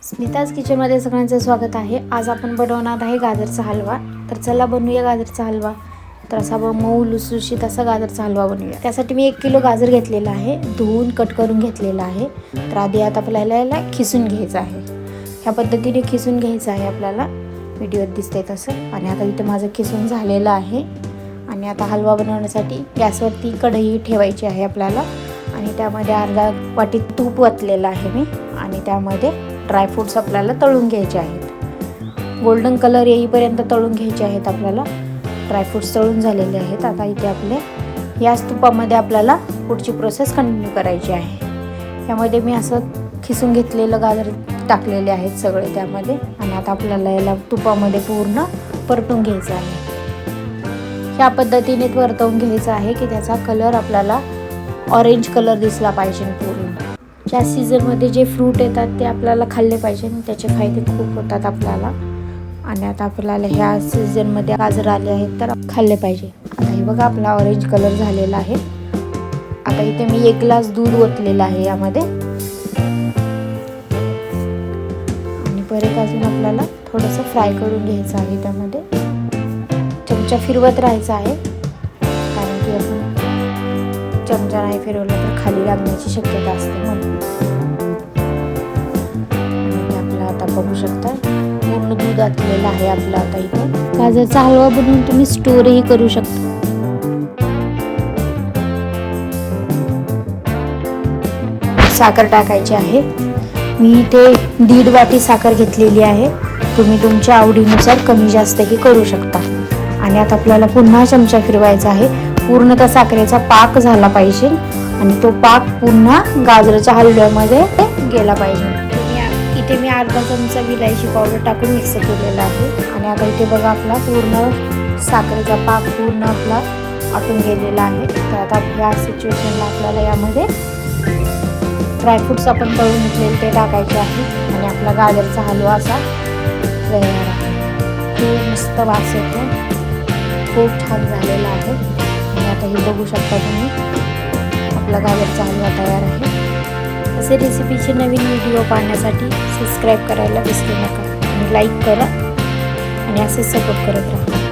स्मिताज किचनमध्ये सगळ्यांचं स्वागत आहे। आज आपण बनवणार आहे गाजरचा हलवा। तर चला बनवूया गाजरचा हलवा। तर असा मऊ लुसलुशीत असा गाजरचा हलवा बनवूया। त्यासाठी मी 1 किलो गाजर घेतलेला आहे, धुवून कट करून घेतलेला आहे। तर आधी आता आपल्याला याला खिसून घ्यायचं आहे। ह्या पद्धतीने खिसून घ्यायचं आहे आपल्याला, व्हिडिओत दिसतंय तसं। आणि आता इथे माझं खिसून झालेलं आहे। आणि आता हलवा बनवण्यासाठी गॅसवरती कढई ठेवायची आहे आपल्याला। आणि त्यामध्ये अर्धा वाटी तूप ओतलेलं आहे मी। आणि त्यामध्ये ड्रायफ्रूट्स आपल्याला तळून घ्यायचे आहेत, गोल्डन कलर येईपर्यंत तळून घ्यायचे आहेत आपल्याला। ड्रायफ्रूट्स तळून झालेले आहेत। आता इथे आपले याच तुपामध्ये आपल्याला पुढची प्रोसेस कंटिन्यू करायची आहे। यामध्ये मी असं खिसून घेतलेलं गाजर टाकलेले आहेत सगळे त्यामध्ये। आणि आता आपल्याला याला तुपामध्ये पूर्ण परतून घ्यायचं आहे। ह्या पद्धतीने परतवून घ्यायचं आहे की त्याचा कलर आपल्याला ऑरेंज कलर दिसला पाहिजे पूर्ण। ज्या सीझनमध्ये जे फ्रूट येतात ते आपल्याला खाल्ले पाहिजे, त्याचे फायदे खूप होतात आपल्याला। आणि आता आपल्याला ह्या सीझनमध्ये गाजर आले आहेत तर खाल्ले पाहिजे। आता हे बघा आपला ऑरेंज कलर झालेला आहे। आता इथे मी 1 ग्लास दूध ओतलेलं आहे यामध्ये। आणि परत अजून आपल्याला थोडंसं फ्राय करून घ्यायचं आहे। त्यामध्ये चमचा फिरवत राहायचा आहे, कारण की आपण चमचा नाही फिरवला तर खाली लागण्याची शक्यता असते म्हणून। आपला आता बघू शकता पूर्ण दूध आटलेलं आहे आपलं। आता इथे गाजरचा हलवा बनवून तुम्ही स्टोरही करू शकता। साखर टाकायची आहे। मी इथे 1.5 वाटी साखर घेतलेली आहे। तुम्ही तुमच्या आवडीनुसार कमी जास्तही करू शकता। आणि आता आपल्याला पुन्हा चमचा फिरवायचा आहे। पूर्ण त्या साखरेचा पाक झाला पाहिजे आणि तो पाक पुन्हा गाजराच्या हलव्यामध्ये गेला पाहिजे। इथे मी अर्धा चमचा विलायची पावडर टाकून मिक्स केलेला आहे। आणि आता इथे बघा आपला पूर्ण साखरेचा पाक पूर्ण आपला आटून गेलेला आहे। तर आता ह्या सिच्युएशनला आपल्याला यामध्ये ड्रायफ्रूट्स आपण तळून घेतलेले ते टाकायचे आहे। आणि आपला गाजरचा हलवा असा तयार आहे। खूप मस्त वास येतो, खूप छान झालेला आहे। आणि आता हे बघू शकता तुम्ही आपला गाजरचा हलवा तयार आहे। असे रेसिपीचे नवीन व्हिडिओ पाहण्यासाठी सबस्क्राईब करायला विसरू नका आणि लाईक करा आणि असेच सपोर्ट करत राहा।